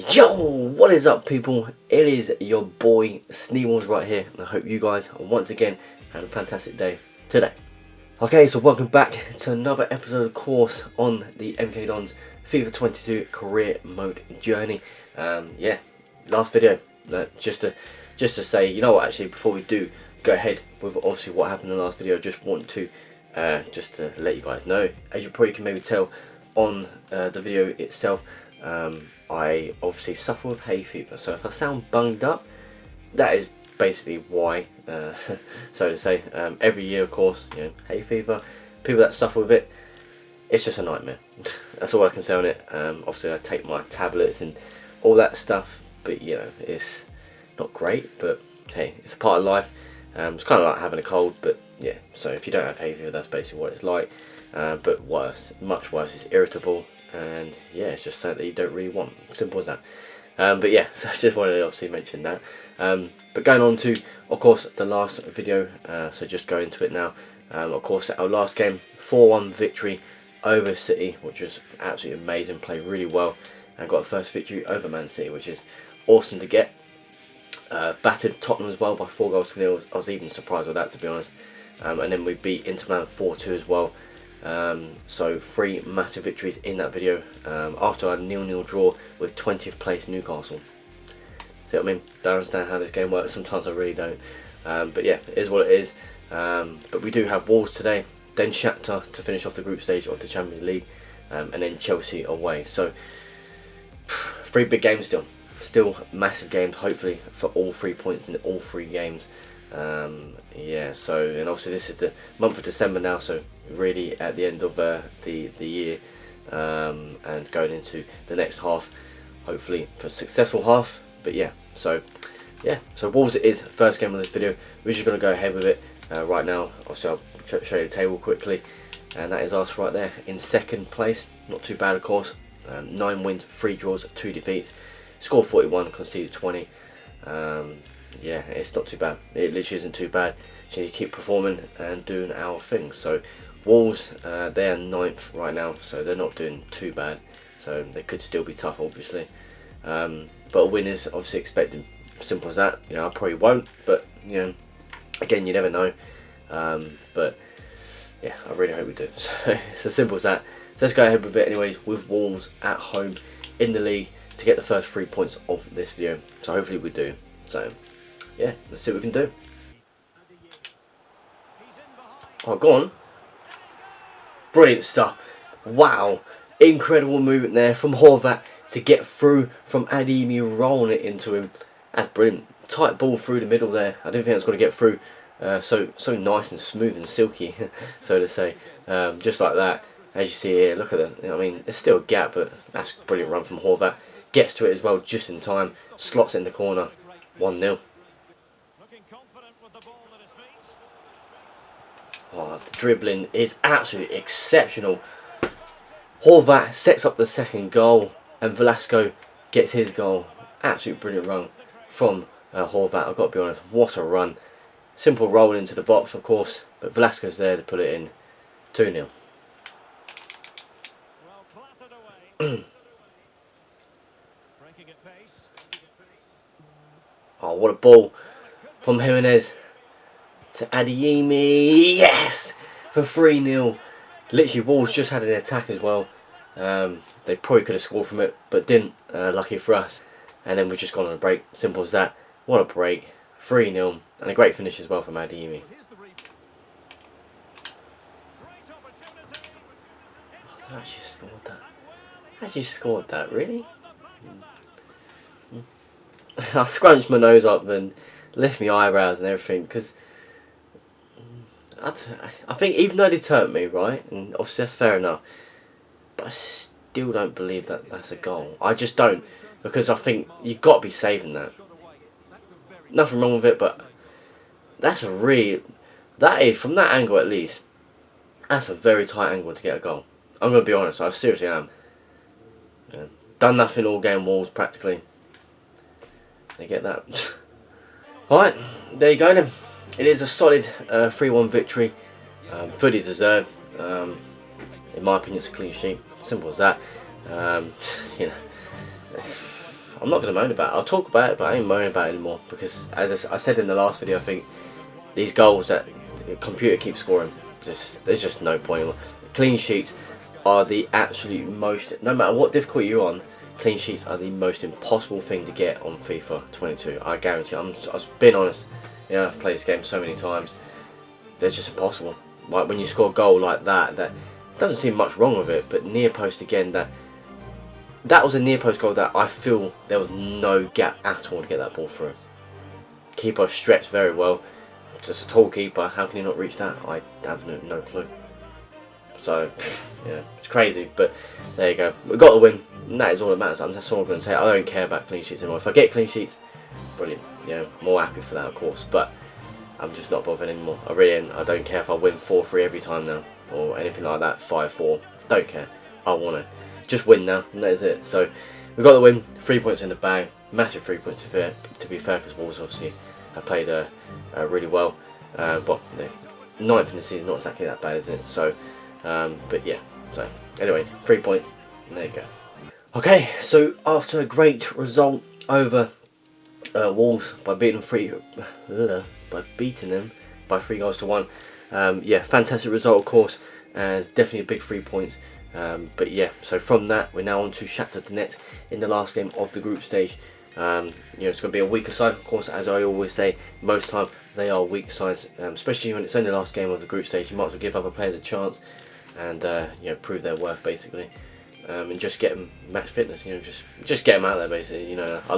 Yo, what is up people? It is your boy Sneebles right here, and I hope you guys once again had a fantastic day today. Okay, so welcome back to another episode of course on the MK Dons FIFA 22 career mode journey. Yeah, last video, just to say, you know what, actually before we do go ahead with obviously what happened in the last video, I just want to just to let you guys know, as you probably can maybe tell on the video itself, I obviously suffer with hay fever, so if I sound bunged up, that is basically why, so to say. Every year of course, you know, hay fever, people that suffer with it, it's just a nightmare. That's all I can say on it. Obviously I take my tablets and all that stuff, but you know, it's not great, but hey, it's a part of life. It's kind of like having a cold, but yeah, so if you don't have hay fever, that's basically what it's like. But worse, much worse, is irritable, and yeah, it's just something that you don't really want. Simple as that. But yeah, so I just wanted to obviously mention that. But going on to, of course, the last video, so just go into it now. Of course, our last game, 4-1 victory over City, which was absolutely amazing, played really well, and got a first victory over Man City, which is awesome to get. Battered Tottenham as well by 4-0. I was even surprised with that, to be honest. And then we beat Inter Milan 4-2 as well. So 3 massive victories in that video, after a 0-0 draw with 20th place Newcastle. See what I mean? Don't understand how this game works, sometimes I really don't. But yeah, it is what it is. But we do have Wolves today, then Shakhtar to finish off the group stage of the Champions League, and then Chelsea away. So 3 big games still massive games, hopefully for all 3 points in all 3 games. Yeah, so, and obviously this is the month of December now, so really at the end of the year, and going into the next half, hopefully for a successful half. But yeah, so Wolves it is, first game of this video. We're just going to go ahead with it right now. Obviously I'll show you the table quickly, and that is us right there in second place. Not too bad of course. 9 wins, 3 draws, 2 defeats, scored 41, conceded 20. Yeah, it's not too bad. It literally isn't too bad. So you keep performing and doing our thing. So Wolves, they are 9th right now, so they're not doing too bad. So they could still be tough, obviously. But a win is obviously expected. Simple as that. You know, I probably won't, but you know, again, you never know. But yeah, I really hope we do. So it's as simple as that. So let's go ahead with it anyways, with Wolves at home in the league to get the first 3 points of this video. So hopefully we do. So yeah, let's see what we can do. Oh, go on. Brilliant stuff. Wow. Incredible movement there from Horvat to get through from Adeyemi, rolling it into him. That's brilliant. Tight ball through the middle there. I didn't think it was going to get through. So nice and smooth and silky, so to say. Just like that. As you see here, look at it. I mean, there's still a gap, but that's a brilliant run from Horvat. Gets to it as well just in time. Slots it in the corner. 1-0. Oh, the dribbling is absolutely exceptional. Horvat sets up the second goal, and Velasco gets his goal. Absolutely brilliant run from Horvat. I've got to be honest, what a run. Simple roll into the box, of course, but Velasco's there to put it in. 2-0. Oh, what a ball from Jimenez to Adeyemi. Yes! For 3-0. Literally, Wolves just had an attack as well. They probably could have scored from it, but didn't. Lucky for us. And then we've just gone on a break. Simple as that. What a break. 3-0. And a great finish as well from Adeyemi. I actually scored that. I actually scored that, really? I scrunched my nose up and lift my eyebrows and everything, because I think even though they turned me, right, and obviously that's fair enough, but I still don't believe that that's a goal. I just don't, because I think you've got to be saving that. Nothing wrong with it, but that's a really, that is, from that angle at least, that's a very tight angle to get a goal. I'm going to be honest, I seriously am. Yeah. Done nothing all game, Wolves practically. They get that. Alright, there you go then. It is a solid 3-1 victory. Fully deserved. In my opinion, it's a clean sheet. Simple as that. You know, I'm not going to moan about it. I'll talk about it, but I ain't moaning about it anymore, because as I said in the last video, I think these goals that the computer keeps scoring, there's just no point. Clean sheets are the absolute most, no matter what difficulty you're on, clean sheets are the most impossible thing to get on FIFA 22. I guarantee. I've been honest. You know, I've played this game so many times. They're just impossible. Like when you score a goal like that doesn't seem much wrong with it. But near post again, that was a near post goal that I feel there was no gap at all to get that ball through. Keeper stretched very well. Just a tall keeper. How can he not reach that? I have no clue. So, yeah, it's crazy, but there you go. We got the win, and that is all that matters. That's all I'm going to say. I don't care about clean sheets anymore. If I get clean sheets, brilliant. You know, more happy for that, of course. But I'm just not bothered anymore. I really ain't. I don't care if I win 4-3 every time now, or anything like that. 5-4. Don't care. I want to just win now, and that is it. So we got the win. 3 points in the bag. Massive 3 points to be fair, because Wolves obviously have played really well. But the 9th in the season, not exactly that bad, is it? So. But yeah, so anyways, 3 points, and there you go. Okay, so after a great result over Wolves by beating them by 3 goals to 1, yeah, fantastic result, of course, and definitely a big 3 points. But yeah, so from that we're now on to Shakhtar Donetsk in the last game of the group stage. You know, it's going to be a weaker side, of course, as I always say. Most time they are weak sides, especially when it's only the last game of the group stage. You might as well give other players a chance and you know, prove their worth basically, and just get them match fitness. You know, just get them out there basically. You know, I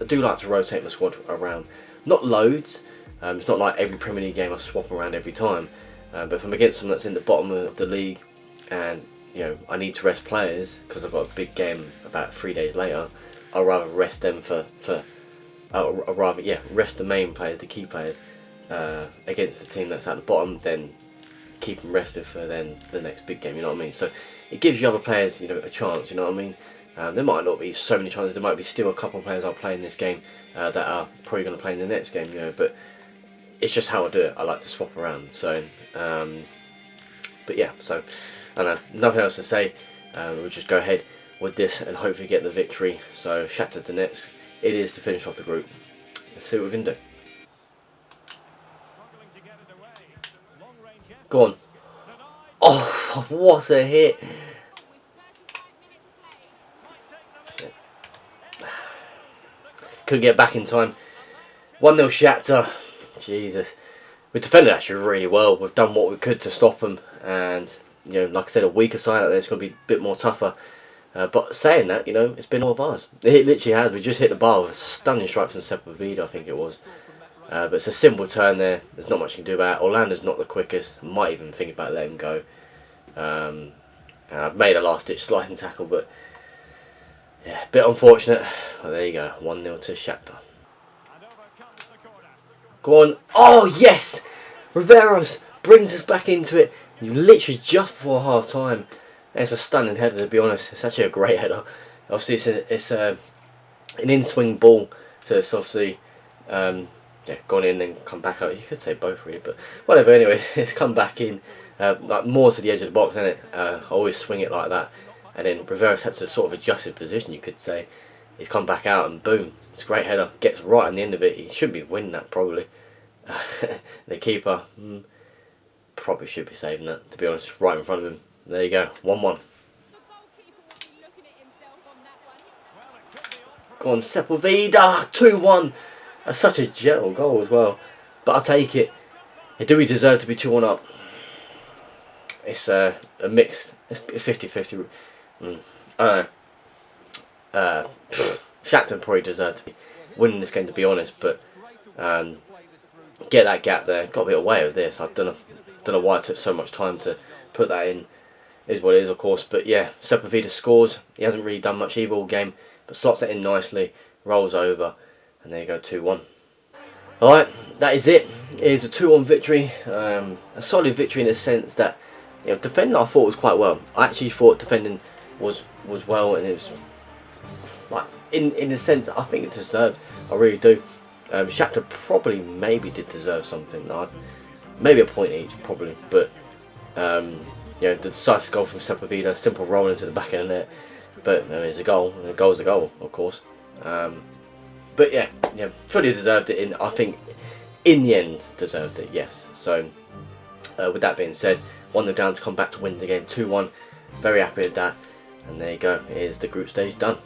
do like to rotate my squad around, not loads. It's not like every Premier League game I swap around every time, but if I'm against someone that's in the bottom of the league, and you know I need to rest players because I've got a big game about 3 days later, I'll rather rest them I'll rather rest the main players, the key players, against the team that's at the bottom, than keep them rested for then the next big game. You know what I mean? So it gives you other players, you know, a chance. You know what I mean? There might not be so many chances. There might be still a couple of players I'll play in this game that are probably going to play in the next game. You know, but it's just how I do it. I like to swap around. So, but yeah. So I don't know, nothing else to say. We'll just go ahead with this and hopefully get the victory. So Shakhtar Donetsk, it is to finish off the group. Let's see what we can do. Go on. Oh, what a hit. Couldn't get back in time. 1-0 Shakhtar. Jesus. We defended actually really well. We've done what we could to stop them. And, you know, like I said, a weaker side out there, it's going to be a bit more tougher. But saying that, you know, it's been all bars. It literally has. We just hit the bar with a stunning strike from Sepulveda, I think it was. But it's a simple turn there. There's not much you can do about it. Orlando's not the quickest. Might even think about letting him go. And I've made a last-ditch sliding tackle, but yeah, a bit unfortunate. Well, there you go. 1-0 to Shakhtar. Go on. Oh, yes! Riveros brings us back into it. Literally just before half-time. It's a stunning header, to be honest. It's actually a great header. Obviously, it's an in-swing ball, so it's obviously yeah, gone in and come back out. You could say both really, but whatever. Anyways, it's come back in, like more to the edge of the box, isn't it? I always swing it like that, and then Riveros had to sort of adjust his position. You could say he's come back out, and boom, it's a great header. Gets right on the end of it. He should be winning that probably. The keeper probably should be saving that, to be honest. Right in front of him. There you go. 1-1. Go on, Sepulveda. 2-1. That's such a gentle goal as well. But I'll take it. Do we deserve to be 2-1 up? It's a mixed. It's 50-50. I don't know. Shakhtar probably deserve to be winning this game, to be honest. But get that gap there. Got to be away with this. I don't know why it took so much time to put that in. Is what it is, of course. But yeah, Sepulveda scores. He hasn't really done much either all game, but slots it in nicely, rolls over, and there you go, 2-1. Alright, that is it. It is a 2-1 victory. A solid victory in the sense that, you know, defending I thought was quite well. I actually thought defending was well, and it was like in the sense I think it deserved. I really do. Shakhtar probably maybe did deserve something. Maybe a point each, probably, but you know, the decisive goal from Sepulveda, simple roll into the back of the net. But I mean, it's a goal, and a goal's a goal, of course. But yeah, fully deserved it. I think in the end deserved it. Yes. So with that being said, 1-0 down to come back to win the game 2-1. Very happy with that. And there you go. Here's the group stage done.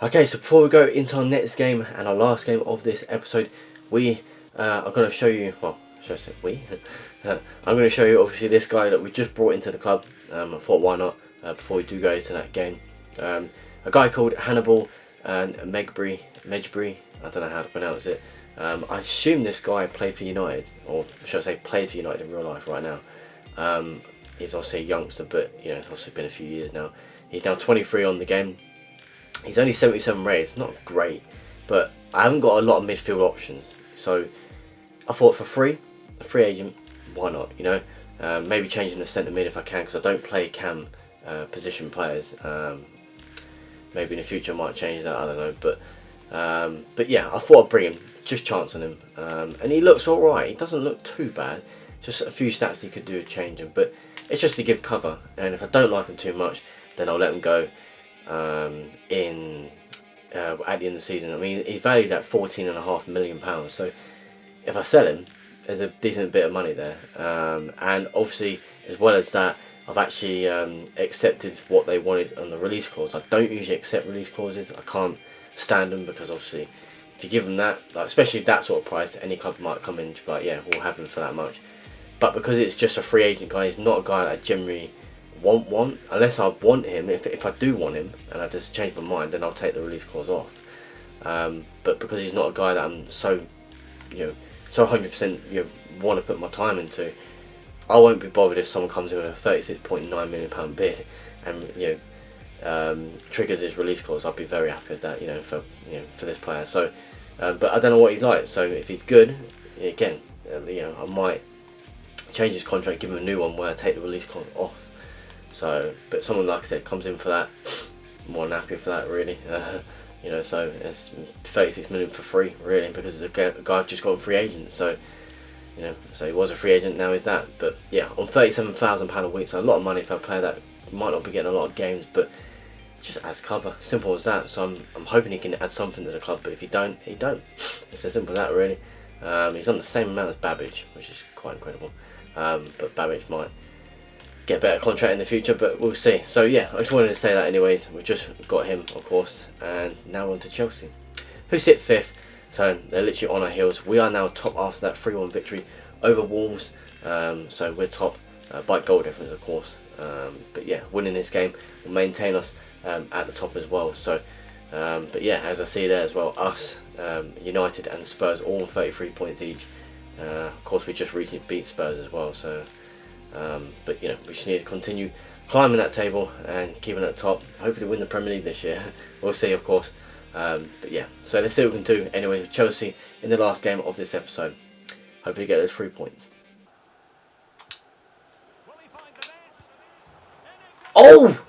Okay, so before we go into our next game and our last game of this episode, we are going to show you. Well, should I say we? I'm going to show you obviously this guy that we just brought into the club. I thought why not before we do go into that game. A guy called Hannibal and Megbury. I don't know how to pronounce it. I assume this guy played for United, or should I say played for United in real life right now. He's obviously a youngster, but it's obviously been a few years now. He's now 23 on the game. He's only 77 rated. It's not great, but I haven't got a lot of midfield options. So I thought for free, a free agent, why not? Maybe changing the centre mid if I can, because I don't play cam position players. Maybe in the future I might change that. I don't know, but yeah, I thought I'd bring him, just chance on him, and he looks all right. He doesn't look too bad. Just a few stats he could do to change him, but it's just to give cover. And if I don't like him too much, then I'll let him go at the end of the season. I mean, he's valued at £14.5 million. So if I sell him, there's a decent bit of money there. And obviously, as well as that, I've actually accepted what they wanted on the release clause. I don't usually accept release clauses. I can't stand them because obviously, if you give them that, like, especially that sort of price, any club might come in and be like, yeah, we'll have him for that much. But because it's just a free agent guy, he's not a guy that I generally want. Unless I want him, if I do want him and I just change my mind, then I'll take the release clause off. But because he's not a guy that I'm so 100% want to put my time into, I won't be bothered if someone comes in with a £36.9 million bid and triggers his release clause. I'll be very happy with that, for this player. So, but I don't know what he's like. So if he's good, again, I might change his contract, give him a new one where I take the release clause off. So, but someone like I said comes in for that, more than happy for that really. So it's 36 million for free really, because it's a guy just got a free agent. So so he was a free agent, now he's that. But yeah, on £37,000 a week, so a lot of money for a player that might not be getting a lot of games, but just adds cover. Simple as that. So I'm hoping he can add something to the club. But if he don't, he don't. It's as simple as that really. He's on the same amount as Babbage, which is quite incredible. But Babbage might get a better contract in the future, but we'll see. So yeah, I just wanted to say that anyways. We've just got him, of course, and now on to Chelsea, who sit 5th. So they're literally on our heels. We are now top after that 3-1 victory over Wolves. So we're top by goal difference, of course. But yeah, winning this game will maintain us at the top as well. So, but yeah, as I see there as well, us, United and Spurs all on 33 points each. Of course, we just recently beat Spurs as well. So, but we just need to continue climbing that table and keeping it at the top. Hopefully, win the Premier League this year. We'll see, of course. But yeah, so let's see what we can do anyway with Chelsea in the last game of this episode. Hopefully get those 3 points. Oh!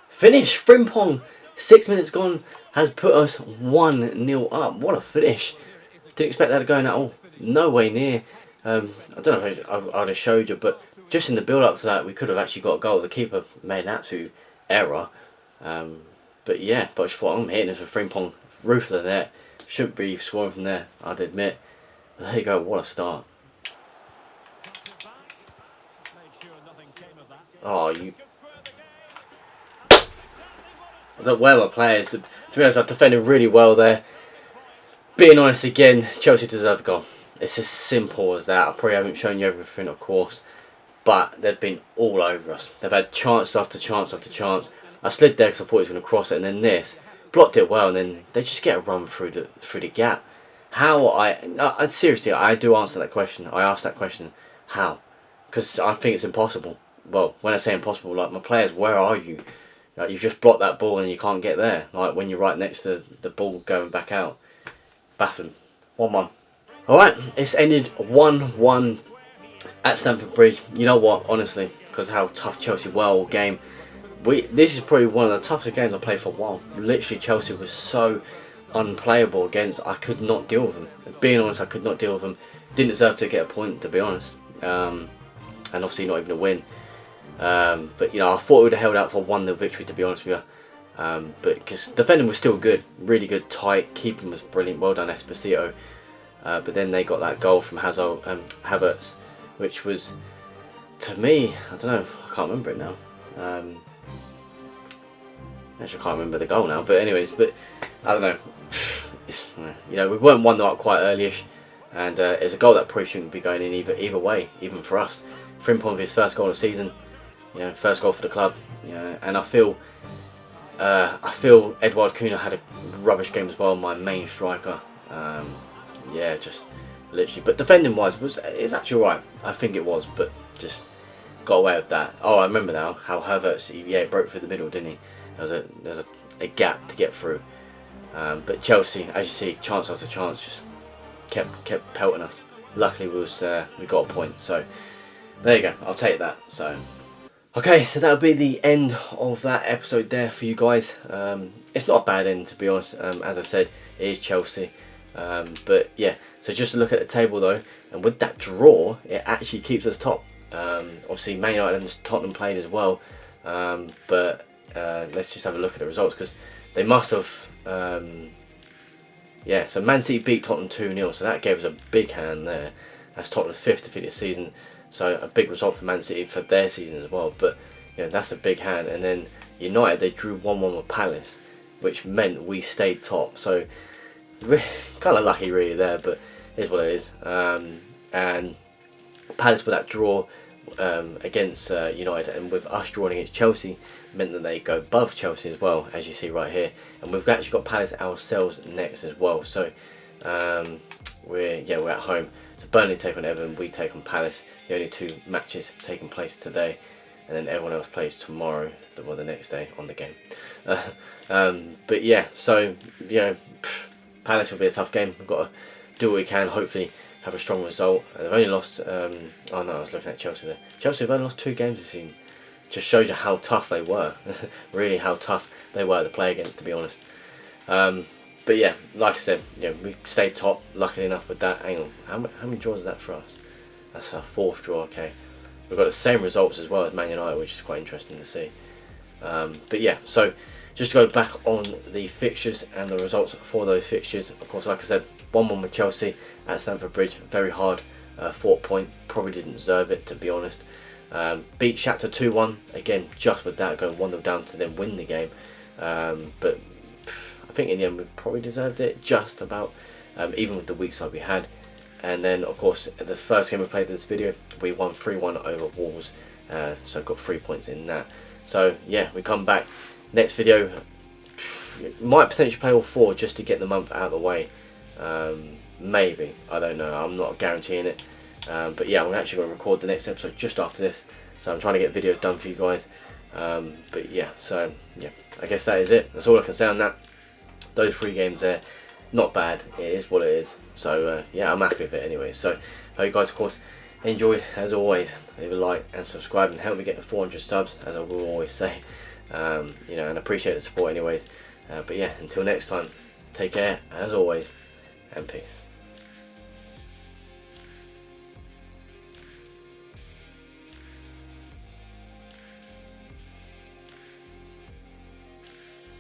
Finish! Frimpong, 6 minutes gone, has put us 1-0 up. What a finish. Didn't expect that to go in at all. No way near. I don't know if I'd have showed you, but just in the build-up to that, we could have actually got a goal. The keeper made an absolute error. But yeah, but I just thought, I'm hitting this with Frimpong, roof of the net. Shouldn't be scoring from there, I'd admit. But there you go, what a start. Oh, you... I don't know where my players, to be honest, I've defended really well there. Being honest again, Chelsea deserve a goal. It's as simple as that. I probably haven't shown you everything, of course, but they've been all over us. They've had chance after chance after chance. I slid there because I thought he was going to cross it, and then this blocked it well, and then they just get a run through the gap. How seriously, I do answer that question. I ask that question, how? Because I think it's impossible. Well, when I say impossible, like, my players, where are you? Like, you've just blocked that ball and you can't get there. Like when you're right next to the ball going back out. Baffling. 1-1. Alright, it's ended 1-1 at Stamford Bridge. You know what, honestly, because how tough Chelsea were all game. This is probably one of the toughest games I've played for a while. Literally, Chelsea was so unplayable against. I could not deal with them. Being honest, I could not deal with them. Didn't deserve to get a point, to be honest. And obviously not even a win. But I thought we would have held out for 1-0 victory, to be honest with you. but because defending was still good, really good, tight, keeping was brilliant, well done Esposito. But then they got that goal from Havertz, which was, to me, I don't know, I can't remember it now. Actually, I can't remember the goal now, but anyways, but I don't know. You know, we weren't 1-0 up quite early-ish, and it's a goal that probably shouldn't be going in either way, even for us. Frimpong's first goal of the season, you know, first goal for the club, you know, and I feel Edouard Cunha had a rubbish game as well, my main striker. Yeah, just literally, but defending wise it's actually alright. I think it was, but just got away with that. Oh, I remember now how Havertz, he broke through the middle, didn't he? There was a gap to get through. But Chelsea, as you see, chance after chance, just kept pelting us. Luckily, we got a point. So there you go. I'll take that. So okay, so that'll be the end of that episode there for you guys. It's not a bad end, to be honest. As I said, it is Chelsea. But yeah, so just to look at the table though, and with that draw, it actually keeps us top. Obviously, Man United and Tottenham played as well. But let's just have a look at the results, because they must have. Yeah, so Man City beat Tottenham 2-0, so that gave us a big hand there. That's Tottenham's 5th defeat this season, so a big result for Man City for their season as well. But you know, that's a big hand. And then United, they drew 1-1 with Palace, which meant we stayed top. So kind of lucky really there, but it is what it is. And Palace with that draw against United, and with us drawing against Chelsea, meant that they go above Chelsea as well, as you see right here. And we've actually got Palace ourselves next as well. So we're at home. So Burnley take on Everton, we take on Palace. The only 2 matches taking place today, and then everyone else plays tomorrow, or the next day on the game. But yeah, so you know, Palace will be a tough game. We've got to do what we can. Hopefully, have a strong result. They've only lost. Oh no, I was looking at Chelsea there. Chelsea have only lost 2 games this season. Just shows you how tough they were. Really, how tough they were to play against, to be honest. But yeah, like I said, you know, we stayed top. Luckily enough with that. Hang on, how many draws is that for us? That's our 4th draw. Okay, we've got the same results as well as Man United, which is quite interesting to see. But yeah, so just to go back on the fixtures and the results for those fixtures. Of course, like I said, 1-1 with Chelsea at Stamford Bridge. Very hard fought point. Probably didn't deserve it, to be honest. Beat Shakhtar 2-1. Again, just with that, going 1-0 down to then win the game. But I think in the end we probably deserved it, just about. Even with the weak side we had. And then, of course, the first game we played this video, we won 3-1 over Wolves. So got 3 points in that. So yeah, we come back. Next video, might potentially play all 4 just to get the month out of the way. Maybe, I don't know, I'm not guaranteeing it. But yeah, I'm actually going to record the next episode just after this. So I'm trying to get videos done for you guys. But yeah, so yeah, I guess that is it. That's all I can say on that. Those 3 games there, not bad. It is what it is. So yeah, I'm happy with it anyway. So hope you guys, of course, enjoyed. As always, leave a like and subscribe and help me get to 400 subs, as I will always say. You know, and appreciate the support anyways. But yeah, until next time, take care as always, and peace.